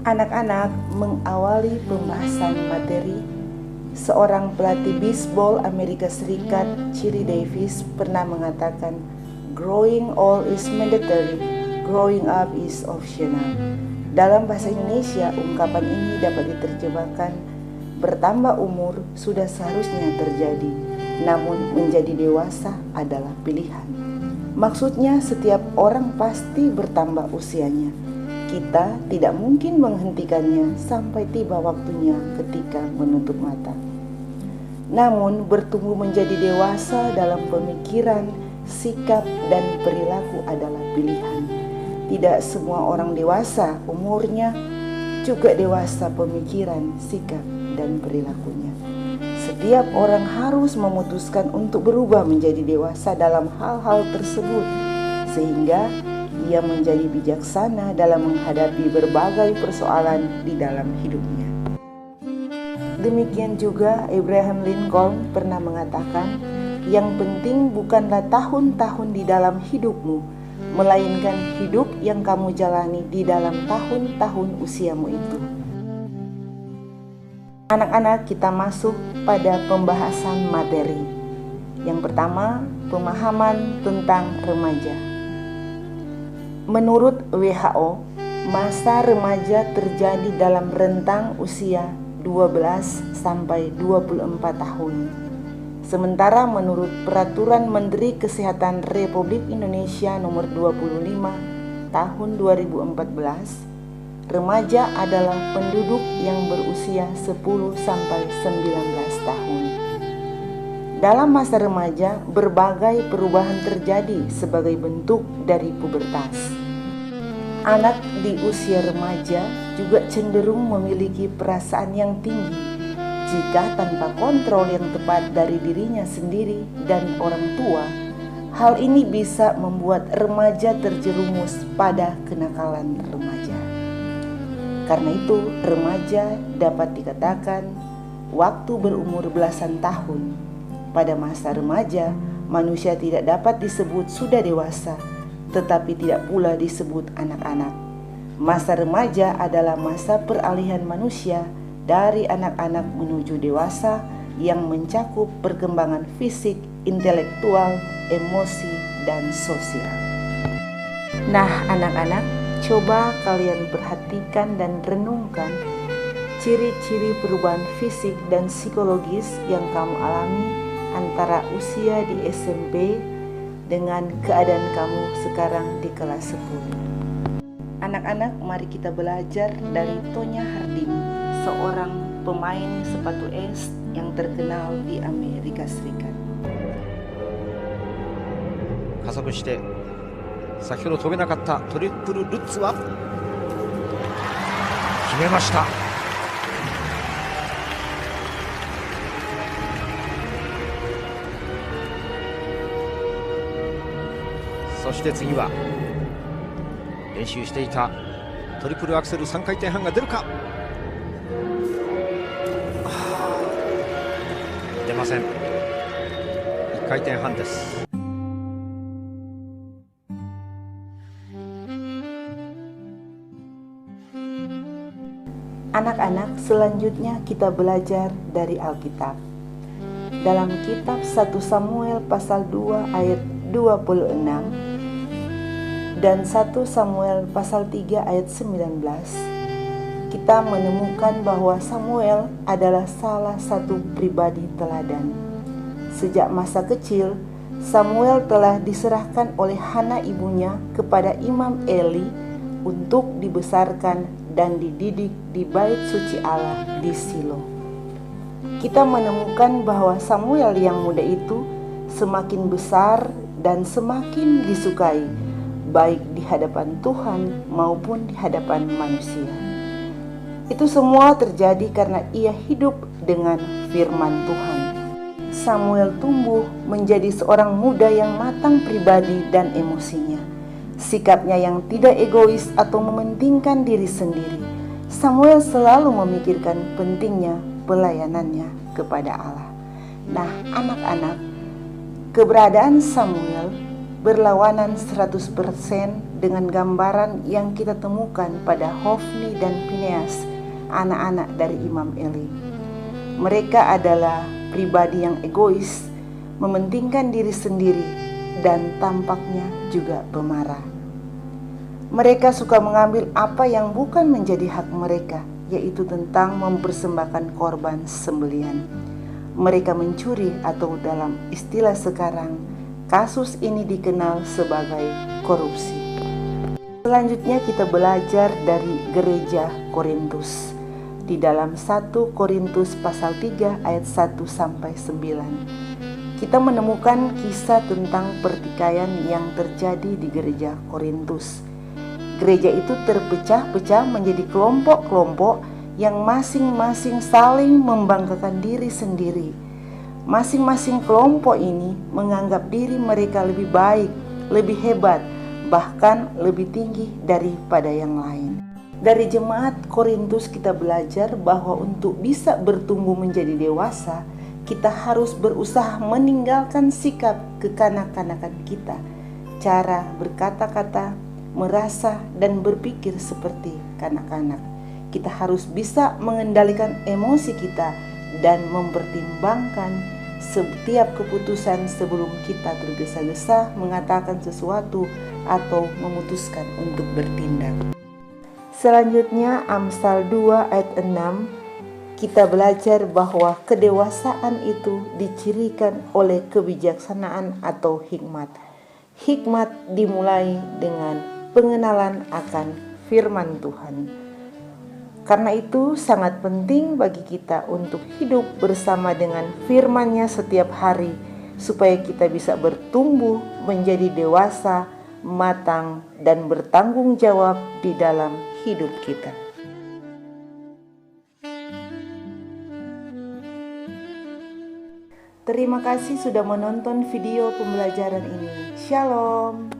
Anak-anak mengawali pembahasan materi. Seorang pelatih bisbol Amerika Serikat, Chiri Davis, pernah mengatakan, "Growing old is mandatory, growing up is optional." Dalam bahasa Indonesia, ungkapan ini dapat diterjemahkan, bertambah umur sudah seharusnya terjadi, namun menjadi dewasa adalah pilihan. Maksudnya, setiap orang pasti bertambah usianya. Kita tidak mungkin menghentikannya sampai tiba waktunya ketika menutup mata. Namun, bertumbuh menjadi dewasa dalam pemikiran, sikap, dan perilaku adalah pilihan. Tidak semua orang dewasa umurnya juga dewasa pemikiran, sikap, dan perilakunya. Setiap orang harus memutuskan untuk berubah menjadi dewasa dalam hal-hal tersebut, sehingga ia menjadi bijaksana dalam menghadapi berbagai persoalan di dalam hidupnya. Demikian juga Abraham Lincoln pernah mengatakan, yang penting bukanlah tahun-tahun di dalam hidupmu, melainkan hidup yang kamu jalani di dalam tahun-tahun usiamu itu. Anak-anak, kita masuk pada pembahasan materi. Yang pertama, pemahaman tentang remaja. Menurut WHO, masa remaja terjadi dalam rentang usia 12 sampai 24 tahun. Sementara menurut Peraturan Menteri Kesehatan Republik Indonesia Nomor 25 Tahun 2014, remaja adalah penduduk yang berusia 10 sampai 19 tahun. Dalam masa remaja, berbagai perubahan terjadi sebagai bentuk dari pubertas. Anak di usia remaja juga cenderung memiliki perasaan yang tinggi jika tanpa kontrol yang tepat dari dirinya sendiri dan orang tua. Hal ini bisa membuat remaja terjerumus pada kenakalan remaja. Karena itu, remaja dapat dikatakan waktu berumur belasan tahun. Pada masa remaja, manusia tidak dapat disebut sudah dewasa, tetapi tidak pula disebut anak-anak. Masa remaja adalah masa peralihan manusia dari anak-anak menuju dewasa yang mencakup perkembangan fisik, intelektual, emosi, dan sosial. Nah, anak-anak, coba kalian perhatikan dan renungkan ciri-ciri perubahan fisik dan psikologis yang kamu alami antara usia di SMP dengan keadaan kamu sekarang di kelas 10. Anak-anak, mari kita belajar dari Tonya Harding, seorang pemain sepatu es yang terkenal di Amerika Serikat. 加速して先ほど飛べなかったトリプルルッツは決めました。そして次は練習していたトリプルアクセル3回転半が出るか。出ません。1回転半です。Anak-anak, selanjutnya kita belajar dari Alkitab. Dalam kitab 1 Samuel pasal 2 ayat 26 dan 1 Samuel pasal 3 ayat 19, kita menemukan bahwa Samuel adalah salah satu pribadi teladan. Sejak masa kecil, Samuel telah diserahkan oleh Hana ibunya kepada Imam Eli untuk dibesarkan dan dididik di bait suci Allah di Silo. Kita menemukan bahwa Samuel yang muda itu semakin besar dan semakin disukai, baik di hadapan Tuhan maupun di hadapan manusia. Itu semua terjadi karena ia hidup dengan firman Tuhan. Samuel tumbuh menjadi seorang muda yang matang pribadi dan emosinya. Sikapnya yang tidak egois atau mementingkan diri sendiri. Samuel selalu memikirkan pentingnya pelayanannya kepada Allah. Nah, anak-anak, keberadaan Samuel berlawanan 100% dengan gambaran yang kita temukan pada Hofni dan Fineas, anak-anak dari Imam Eli. Mereka adalah pribadi yang egois, mementingkan diri sendiri, dan tampaknya juga pemarah. Mereka suka mengambil apa yang bukan menjadi hak mereka, yaitu tentang mempersembahkan korban sembelihan. Mereka mencuri, atau dalam istilah sekarang, kasus ini dikenal sebagai korupsi. Selanjutnya kita belajar dari gereja Korintus di dalam 1 Korintus pasal 3 ayat 1-9. Kita menemukan kisah tentang pertikaian yang terjadi di gereja Korintus. Gereja itu terpecah-pecah menjadi kelompok-kelompok yang masing-masing saling membanggakan diri sendiri. Masing-masing kelompok ini menganggap diri mereka lebih baik, lebih hebat, bahkan lebih tinggi daripada yang lain. Dari jemaat Korintus kita belajar bahwa untuk bisa bertumbuh menjadi dewasa, kita harus berusaha meninggalkan sikap kekanak-kanakan kita, cara berkata-kata, merasa, dan berpikir seperti kanak-kanak. Kita harus bisa mengendalikan emosi kita dan mempertimbangkan setiap keputusan sebelum kita tergesa-gesa mengatakan sesuatu atau memutuskan untuk bertindak. Selanjutnya Amsal 2 ayat 6, kita belajar bahwa kedewasaan itu dicirikan oleh kebijaksanaan atau hikmat. Hikmat dimulai dengan pengenalan akan firman Tuhan. Karena itu sangat penting bagi kita untuk hidup bersama dengan firman-Nya setiap hari, supaya kita bisa bertumbuh menjadi dewasa, matang, dan bertanggung jawab di dalam hidup kita. Terima kasih sudah menonton video pembelajaran ini. Shalom.